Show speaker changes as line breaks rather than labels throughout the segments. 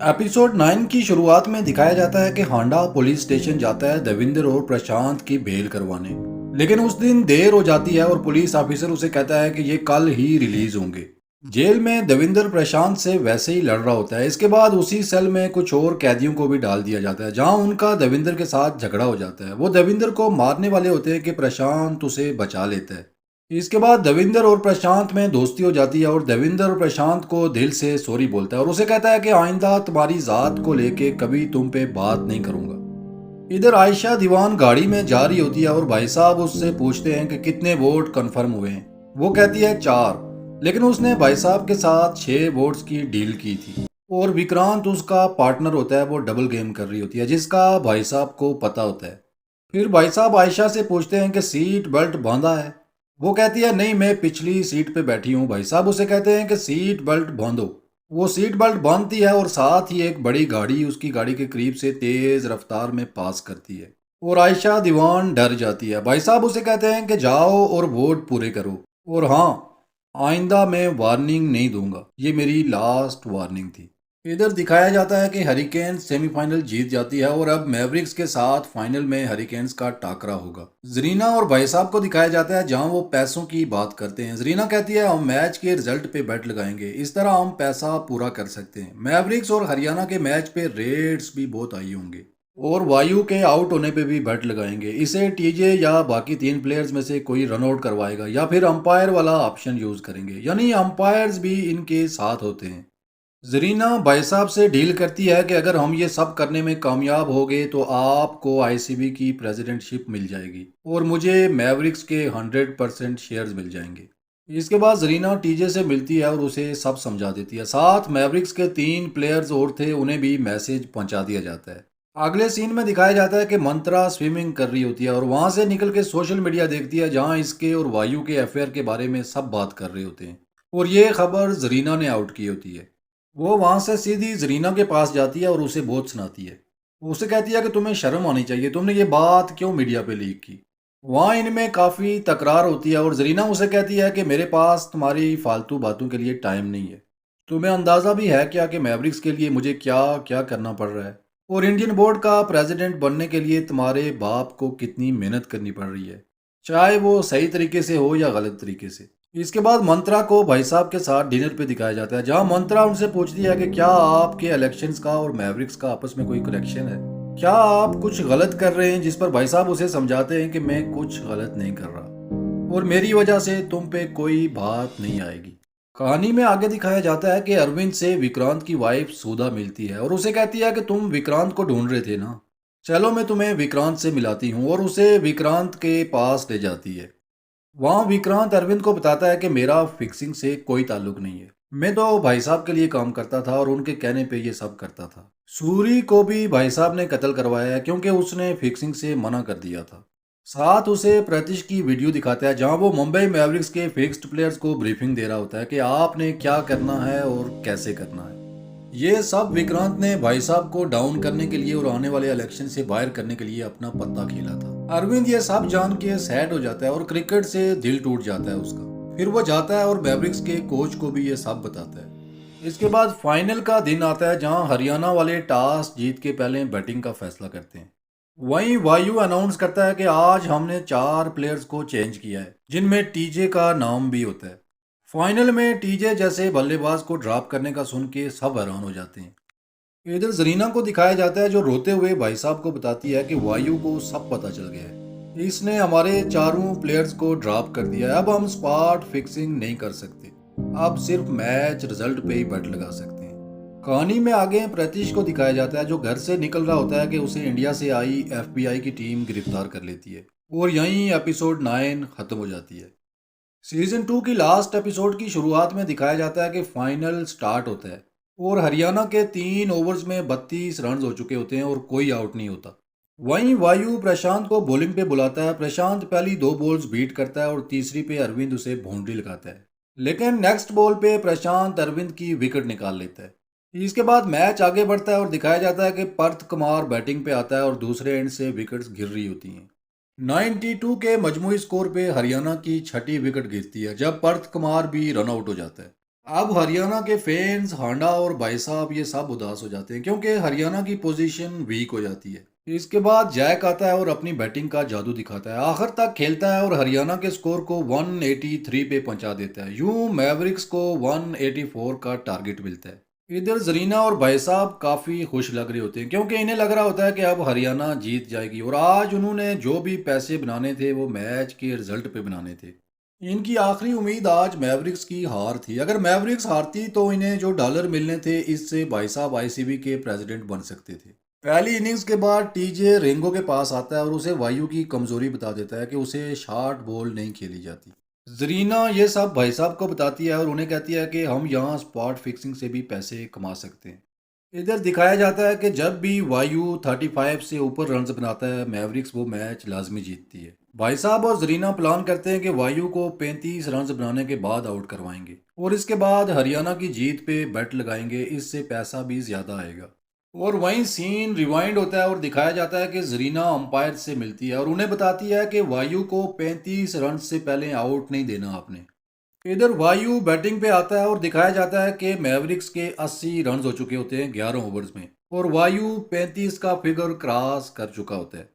Episode 9 की शुरुआत में दिखाया जाता है कि हांडा पुलिस स्टेशन जाता है देविंदर और प्रशांत की बेल करवाने। लेकिन उस दिन देर हो जाती है और पुलिस ऑफिसर उसे कहता है कि ये कल ही रिलीज होंगे। जेल में देविंदर प्रशांत से वैसे ही लड़ रहा होता है। इसके बाद उसी सेल में कुछ और कैदियों को भी डाल दिया जाता है जहां उनका देविंदर के साथ झगड़ा हो जाता है। वो देविंदर को मारने वाले होते हैं कि प्रशांत उसे बचा लेता है। इसके बाद देविंदर और प्रशांत में दोस्ती हो जाती है और देविंदर प्रशांत को दिल से सॉरी बोलता है और उसे कहता है कि आइंदा तुम्हारी जात को लेके कभी तुम पे बात नहीं करूंगा। इधर आयशा दीवान गाड़ी में जा रही होती है और भाई साहब उससे पूछते हैं कि कितने वोट कंफर्म हुए हैं। वो कहती है 4, लेकिन उसने भाई साहब के साथ 6 वोट्स की डील की थी। और विक्रांत उसका पार्टनर होता है, वो डबल गेम कर रही होती है जिसका भाई साहब को पता होता है। फिर भाई साहब आयशा से पूछते हैं कि सीट बेल्ट बांधा है। वो कहती है नहीं, मैं पिछली सीट पे बैठी हूँ। भाई साहब उसे कहते हैं कि सीट बेल्ट बांधो। वो सीट बेल्ट बांधती है और साथ ही एक बड़ी गाड़ी उसकी गाड़ी के करीब से तेज रफ्तार में पास करती है और आयशा दीवान डर जाती है। भाई साहब उसे कहते हैं कि जाओ और वोट पूरे करो, और हाँ, आइंदा मैं वार्निंग नहीं दूंगा, ये मेरी लास्ट वार्निंग थी। इधर दिखाया जाता है कि हरिकेन्स सेमीफाइनल जीत जाती है और अब मैवरिक्स के साथ फाइनल में हरिकेन्स का टाकरा होगा। जरीना और भाई साहब को दिखाया जाता है जहां वो पैसों की बात करते हैं। जरीना कहती है हम मैच के रिजल्ट पे बेट लगाएंगे, इस तरह हम पैसा पूरा कर सकते हैं। मैवरिक्स और हरियाणा के मैच पे रेट्स भी बहुत आई होंगे और वायु के आउट होने पे भी बेट लगाएंगे। इसे टीजे या बाकी 3 प्लेयर्स में से कोई रन आउट करवाएगा या फिर अंपायर वाला ऑप्शन यूज करेंगे, यानी अंपायर्स भी इनके साथ होते हैं। जरीना भाई साहब से डील करती है कि अगर हम ये सब करने में कामयाब हो गए तो आपको आईसीबी की प्रेसिडेंटशिप मिल जाएगी और मुझे मैवरिक्स के 100% शेयर्स मिल जाएंगे। इसके बाद जरीना टीजे से मिलती है और उसे सब समझा देती है। साथ मैवरिक्स के 3 प्लेयर्स और थे, उन्हें भी मैसेज पहुंचा दिया जाता है। अगले सीन में दिखाया जाता है कि मंत्रा स्विमिंग कर रही होती है और वहां से निकल के सोशल मीडिया देखती है जहां इसके और वायु के अफेयर के बारे में सब बात कर रहे होते हैं और ये खबर जरीना ने आउट की होती है। वो वहां से सीधी जरीना के पास जाती है और उसे बहुत सुनाती है। उसे कहती है कि तुम्हें शर्म आनी चाहिए, तुमने ये बात क्यों मीडिया पे लीक की। वहां इनमें काफी तकरार होती है और जरीना उसे कहती है कि मेरे पास तुम्हारी फालतू बातों के लिए टाइम नहीं है। तुम्हें अंदाजा भी है क्या कि मैवरिक्स के लिए मुझे क्या क्या करना पड़ रहा है और इंडियन बोर्ड का प्रेसिडेंट बनने के लिए तुम्हारे बाप को कितनी मेहनत करनी पड़ रही है, चाहे वो सही तरीके से हो या गलत तरीके से। इसके बाद मंत्रा को भाई साहब के साथ डिनर पे दिखाया जाता है जहां मंत्रा उनसे पूछती है कि क्या आपके इलेक्शंस का और मैवरिक्स का आपस में कोई कनेक्शन है, क्या आप कुछ गलत कर रहे हैं। जिस पर भाई साहब उसे समझाते हैं कि मैं कुछ गलत नहीं कर रहा और मेरी वजह से तुम पे कोई बात नहीं आएगी। कहानी में आगे दिखाया जाता है कि अरविंद से विक्रांत की वाइफ सुधा मिलती है और उसे कहती है कि तुम विक्रांत को ढूंढ रहे थे ना, चलो मैं तुम्हें विक्रांत से मिलाती हूँ, और उसे विक्रांत के पास ले जाती है। वहाँ विक्रांत अरविंद को बताता है कि मेरा फिक्सिंग से कोई ताल्लुक नहीं है, मैं तो भाई साहब के लिए काम करता था और उनके कहने पे ये सब करता था। सूरी को भी भाई साहब ने कत्ल करवाया है क्योंकि उसने फिक्सिंग से मना कर दिया था। साथ उसे प्रतीश की वीडियो दिखाता है जहां वो मुंबई मैवरिक्स के फिक्स्ड प्लेयर्स को ब्रीफिंग दे रहा होता है कि आपने क्या करना है और कैसे करना है। ये सब विक्रांत ने भाई साहब को डाउन करने के लिए और आने वाले इलेक्शन से बाहर करने के लिए अपना पत्ता खेला था। अरविंद ये सब जान के सैड हो जाता है और क्रिकेट से दिल टूट जाता है उसका। फिर वो जाता है और मैवरिक्स के कोच को भी ये सब बताता है। इसके बाद फाइनल का दिन आता है जहां हरियाणा वाले टॉस जीत के पहले बैटिंग का फैसला करते हैं। वहीं वायु अनाउंस करता है कि आज हमने 4 प्लेयर्स को चेंज किया है जिनमें टीजे का नाम भी होता है। फाइनल में टीजे जैसे बल्लेबाज को ड्रॉप करने का सुन के सब हैरान हो जाते हैं। इधर जरीना को दिखाया जाता है जो रोते हुए भाई साहब को बताती है कि वायु को सब पता चल गया है, इसने हमारे चारों प्लेयर्स को ड्रॉप कर दिया है, अब हम स्पॉट फिक्सिंग नहीं कर सकते, अब सिर्फ मैच रिजल्ट पे ही बेट लगा सकते हैं। कहानी में आगे प्रतीश को दिखाया जाता है जो घर से निकल रहा होता है कि उसे इंडिया से आई एफबीआई की टीम गिरफ्तार कर लेती है और यहीं एपिसोड 9 खत्म हो जाती है। सीजन 2 की लास्ट एपिसोड की शुरुआत में दिखाया जाता है कि फाइनल स्टार्ट होता है और हरियाणा के 3 ओवर्स में 32 रन हो चुके होते हैं और कोई आउट नहीं होता। वहीं वायु प्रशांत को बॉलिंग पे बुलाता है। प्रशांत पहली 2 बॉल्स बीट करता है और तीसरी पे अरविंद उसे बाउंड्री लगाता है, लेकिन नेक्स्ट बॉल पे प्रशांत अरविंद की विकेट निकाल लेता है। इसके बाद मैच आगे बढ़ता है और दिखाया जाता है कि पर्थ कुमार बैटिंग पे आता है और दूसरे एंड से विकेट्स गिर रही होती हैं। 92 के मजमूई स्कोर पे हरियाणा की छठी विकेट गिरती है जब पर्थ कुमार भी रन आउट हो जाता है। अब हरियाणा के फैंस हांडा और भाई साहब ये सब उदास हो जाते हैं क्योंकि हरियाणा की पोजीशन वीक हो जाती है। इसके बाद जैक आता है और अपनी बैटिंग का जादू दिखाता है, आखिर तक खेलता है और हरियाणा के स्कोर को 183 पे पहुंचा देता है। यूं मैवरिक्स को 184 का टारगेट मिलता है। इधर जरीना और भाई साहब काफी खुश लग रहे होते हैं क्योंकि इन्हें लग रहा होता है कि अब हरियाणा जीत जाएगी और आज उन्होंने जो भी पैसे बनाने थे वो मैच के रिजल्ट पे बनाने थे। इनकी आखिरी उम्मीद आज मैवरिक्स की हार थी। अगर मैवरिक्स हारती तो इन्हें जो डॉलर मिलने थे इससे भाई साहब आईसीबी के प्रेसिडेंट बन सकते थे। पहली इनिंग्स के बाद टीजे रेंगो के पास आता है और उसे वायु की कमजोरी बता देता है कि उसे शॉर्ट बॉल नहीं खेली जाती। जरीना ये सब भाई साहब को बताती है और उन्हें कहती है कि हम यहाँ स्पॉट फिक्सिंग से भी पैसे कमा सकते हैं। इधर दिखाया जाता है कि जब भी वायु 35 से ऊपर रन्स बनाता है मैवरिक्स वो मैच लाजमी जीतती है। भाई साहब और जरीना प्लान करते हैं कि वायु को 35 रन्स बनाने के बाद आउट करवाएंगे और इसके बाद हरियाणा की जीत पे बेट लगाएंगे, इससे पैसा भी ज्यादा आएगा। और वहीं सीन रिवाइंड होता है और दिखाया जाता है कि जरीना अंपायर से मिलती है और उन्हें बताती है कि वायु को 35 रन से पहले आउट नहीं देना आपने। इधर वायु बैटिंग पे आता है और दिखाया जाता है कि मैवरिक्स के 80 रन हो चुके होते हैं 11 ओवर्स में और वायु 35 का फिगर क्रॉस कर चुका होता है।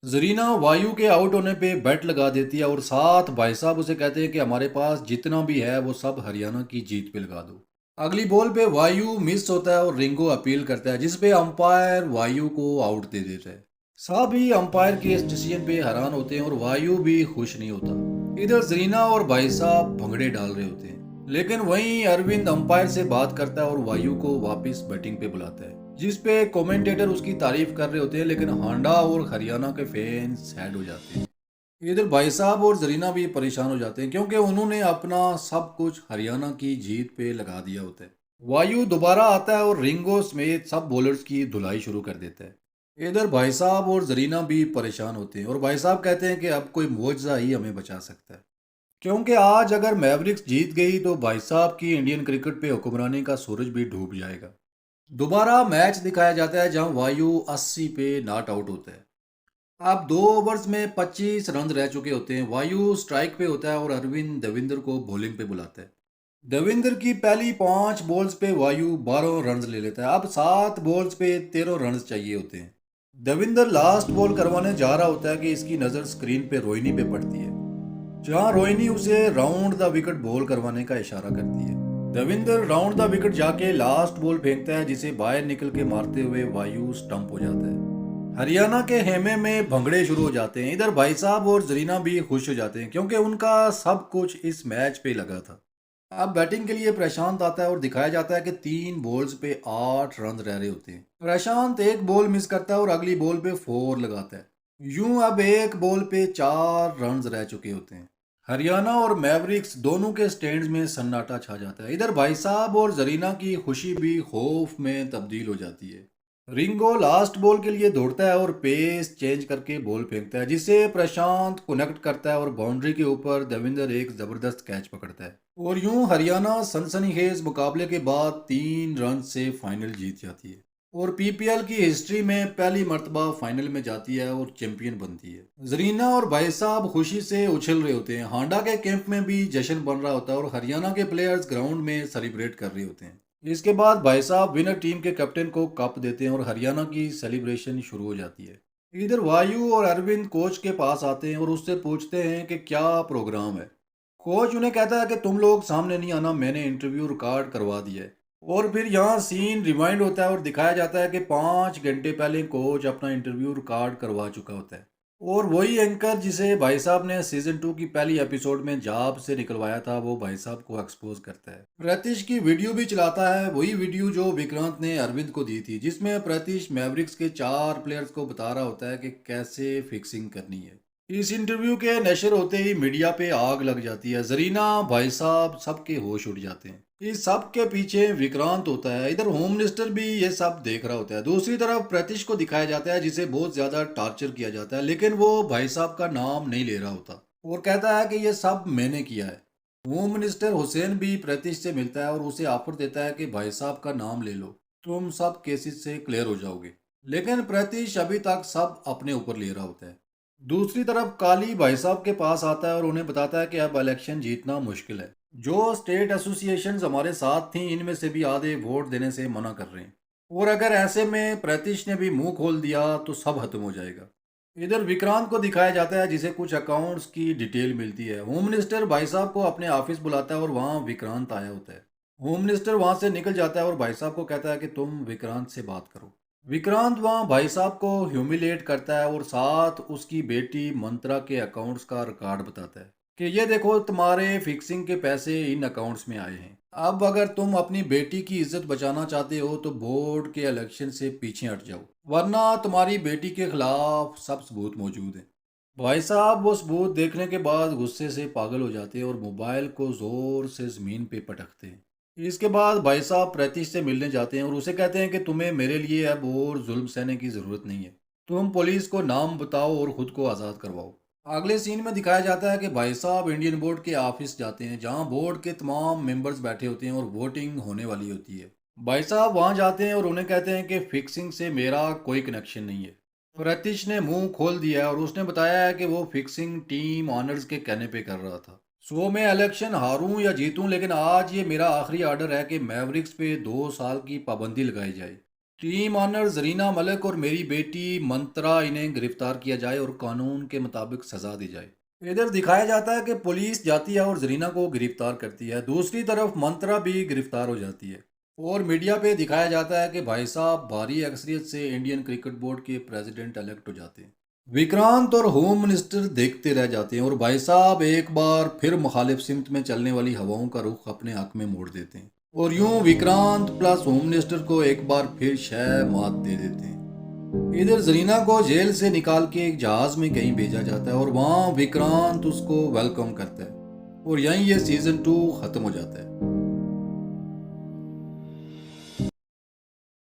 जरीना वायु के आउट होने पे बेट लगा देती है और साथ भाई साहब उसे कहते हैं कि हमारे पास जितना भी है वो सब हरियाणा की जीत पे लगा दो। अगली बॉल पे वायु मिस होता है और रिंगो अपील करता है जिसपे अंपायर वायु को आउट दे देता है। सभी अंपायर के इस डिसीजन पे हैरान होते हैं और वायु भी खुश नहीं होता। इधर जरीना और भाई साहब भंगड़े डाल रहे होते हैं, लेकिन वहीं अरविंद अंपायर से बात करता है और वायु को वापस बैटिंग पे बुलाता है, जिस पे कमेंटेटर उसकी तारीफ कर रहे होते हैं, लेकिन हांडा और हरियाणा के फैंस सैड हो जाते हैं। इधर भाई साहब और जरीना भी परेशान हो जाते हैं क्योंकि उन्होंने अपना सब कुछ हरियाणा की जीत पे लगा दिया होता है। वायु दोबारा आता है और रिंगो समेत सब बॉलर्स की धुलाई शुरू कर देता है। इधर भाई साहब और जरीना भी परेशान होते हैं और भाई साहब कहते हैं कि अब कोई मुआवजा ही हमें बचा सकता है, क्योंकि आज अगर मैवरिक्स जीत गई तो भाई साहब की इंडियन क्रिकेट पे हुक्मरानी का सूरज भी डूब जाएगा। दोबारा मैच दिखाया जाता है जहां वायु 80 पे नॉट आउट होता है। अब 2 ओवर्स में 25 रन रह चुके होते हैं। वायु स्ट्राइक पे होता है और अरविंद देविंदर को बॉलिंग पे बुलाता है। देविंदर की पहली 5 बॉल्स पे वायु 12 रन ले लेता है। अब 7 बॉल्स पे 13 रन चाहिए होते हैं। देविंदर लास्ट बॉल करवाने जा रहा होता है कि इसकी नज़र स्क्रीन पे रोहिणी पे पड़ती है, जहां रोहिणी उसे राउंड द विकेट बॉल करवाने का इशारा करती है। देविंदर राउंड द विकेट जाके लास्ट बॉल फेंकता है जिसे बाहर निकल के मारते हुए वायु स्टंप हो जाता है। हरियाणा के हेमे में भंगड़े शुरू हो जाते हैं। इधर भाई साहब और जरीना भी खुश हो जाते हैं क्योंकि उनका सब कुछ इस मैच पे लगा था। अब बैटिंग के लिए प्रशांत आता है और दिखाया जाता है कि 3 बॉल्स पे 8 रन रह रहे होते हैं। प्रशांत एक बॉल मिस करता है और अगली बॉल पे 4 लगाता है। यूं अब एक बॉल पे 4 रन रह चुके होते हैं। हरियाणा और मैवरिक्स दोनों के स्टैंड्स में सन्नाटा छा जाता है। इधर भाई साहब और जरीना की खुशी भी खौफ में तब्दील हो जाती है। रिंगो लास्ट बॉल के लिए दौड़ता है और पेस चेंज करके बॉल फेंकता है जिसे प्रशांत कनेक्ट करता है और बाउंड्री के ऊपर देविंदर एक जबरदस्त कैच पकड़ता है और यूं हरियाणा सनसनीखेज मुकाबले के बाद 3 रन से फाइनल जीत जाती है और पीपीएल की हिस्ट्री में पहली मर्तबा फाइनल में जाती है और चैंपियन बनती है। जरीना और भाई साहब खुशी से उछल रहे होते हैं। हांडा के कैंप में भी जश्न बन रहा होता है और हरियाणा के प्लेयर्स ग्राउंड में सेलिब्रेट कर रहे होते हैं। इसके बाद भाई साहब विनर टीम के कैप्टन को कप देते हैं और हरियाणा की सेलिब्रेशन शुरू हो जाती है। इधर वायु और अरविंद कोच के पास आते हैं और उससे पूछते हैं कि क्या प्रोग्राम है। कोच उन्हें कहता है कि तुम लोग सामने नहीं आना, मैंने इंटरव्यू रिकॉर्ड करवा दिया है। और फिर यहाँ सीन रिवाइंड होता है और दिखाया जाता है कि 5 घंटे पहले कोच अपना इंटरव्यू रिकॉर्ड करवा चुका होता है और वही एंकर जिसे भाई साहब ने सीजन 2 की पहली एपिसोड में जॉब से निकलवाया था वो भाई साहब को एक्सपोज करता है। प्रतीश की वीडियो भी चलाता है, वही वीडियो जो विक्रांत ने अरविंद को दी थी, जिसमें प्रतीश मैवरिक्स के 4 प्लेयर्स को बता रहा होता है कि कैसे फिक्सिंग करनी है। इस इंटरव्यू के नशर होते ही मीडिया पे आग लग जाती है। जरीना, भाई साहब सबके होश उड़ जाते हैं। इस सब के पीछे विक्रांत होता है। इधर होम मिनिस्टर भी ये सब देख रहा होता है। दूसरी तरफ प्रतीश को दिखाया जाता है जिसे बहुत ज्यादा टॉर्चर किया जाता है, लेकिन वो भाई साहब का नाम नहीं ले रहा होता और कहता है कि ये सब मैंने किया है। होम मिनिस्टर हुसैन भी प्रतीश से मिलता है और उसे ऑफर देता है कि भाई साहब का नाम ले लो, तुम सब केसेस से क्लियर हो जाओगे, लेकिन प्रतीश अभी तक सब अपने ऊपर ले रहा होता है। दूसरी तरफ काली भाई साहब के पास आता है और उन्हें बताता है कि अब इलेक्शन जीतना मुश्किल है। जो स्टेट एसोसिएशंस हमारे साथ थी इनमें से भी आधे वोट देने से मना कर रहे हैं। और अगर ऐसे में प्रतीश ने भी मुंह खोल दिया तो सब खत्म हो जाएगा। इधर विक्रांत को दिखाया जाता है जिसे कुछ अकाउंट्स की डिटेल मिलती है। होम मिनिस्टर भाई साहब को अपने ऑफिस बुलाता है और वहाँ विक्रांत आया होता है। होम मिनिस्टर वहाँ से निकल जाता है और भाई साहब को कहता है कि तुम विक्रांत से बात करो। विक्रांत वहाँ भाई साहब को ह्यूमिलेट करता है और साथ उसकी बेटी मंत्रा के अकाउंट्स का रिकॉर्ड बताता है कि ये देखो तुम्हारे फिक्सिंग के पैसे इन अकाउंट्स में आए हैं। अब अगर तुम अपनी बेटी की इज्जत बचाना चाहते हो तो बोर्ड के इलेक्शन से पीछे हट जाओ, वरना तुम्हारी बेटी के खिलाफ सब सबूत मौजूद हैं। भाई साहब वो सबूत देखने के बाद गुस्से से पागल हो जाते हैं और मोबाइल को जोर से जमीन पे पटकते हैं। इसके बाद भाई साहब प्रतीश से मिलने जाते हैं और उसे कहते हैं कि तुम्हें मेरे लिए अब और जुल्म सहने की ज़रूरत नहीं है। तुम पुलिस को नाम बताओ और खुद को आज़ाद करवाओ। अगले सीन में दिखाया जाता है कि भाई साहब इंडियन बोर्ड के ऑफिस जाते हैं जहां बोर्ड के तमाम मेंबर्स बैठे होते हैं और वोटिंग होने वाली होती है। भाई साहब वहां जाते हैं और उन्हें कहते हैं कि फिक्सिंग से मेरा कोई कनेक्शन नहीं है। प्रतीश ने मुंह खोल दिया है और उसने बताया है कि वो फिक्सिंग टीम ऑनर्स के कहने पे कर रहा था। सो मैं इलेक्शन हारूं या जीतूं, लेकिन आज ये मेरा आखिरी ऑर्डर है कि मैवरिक्स पे 2 साल की पाबंदी लगाई जाए। टीम ऑनर जरीना मलिक और मेरी बेटी मंत्रा इन्हें गिरफ्तार किया जाए और कानून के मुताबिक सजा दी जाए। इधर दिखाया जाता है कि पुलिस जाती है और जरीना को गिरफ्तार करती है। दूसरी तरफ मंत्रा भी गिरफ्तार हो जाती है और मीडिया पे दिखाया जाता है कि भाई साहब भारी अक्सरियत से इंडियन क्रिकेट बोर्ड के प्रेसिडेंट इलेक्ट हो जाते हैं। विक्रांत और होम मिनिस्टर देखते रह जाते हैं और भाई साहब एक बार फिर मुखालिफ सिमत में चलने वाली हवाओं का रुख अपने हक में मोड़ देते हैं और यूं विक्रांत प्लस होम मिनिस्टर को एक बार फिर शह मात दे देते हैं। इधर जरीना को जेल से निकाल के एक जहाज में कहीं भेजा जाता है और वहां विक्रांत उसको वेलकम करता है और यहीं ये सीजन 2 खत्म हो जाता है।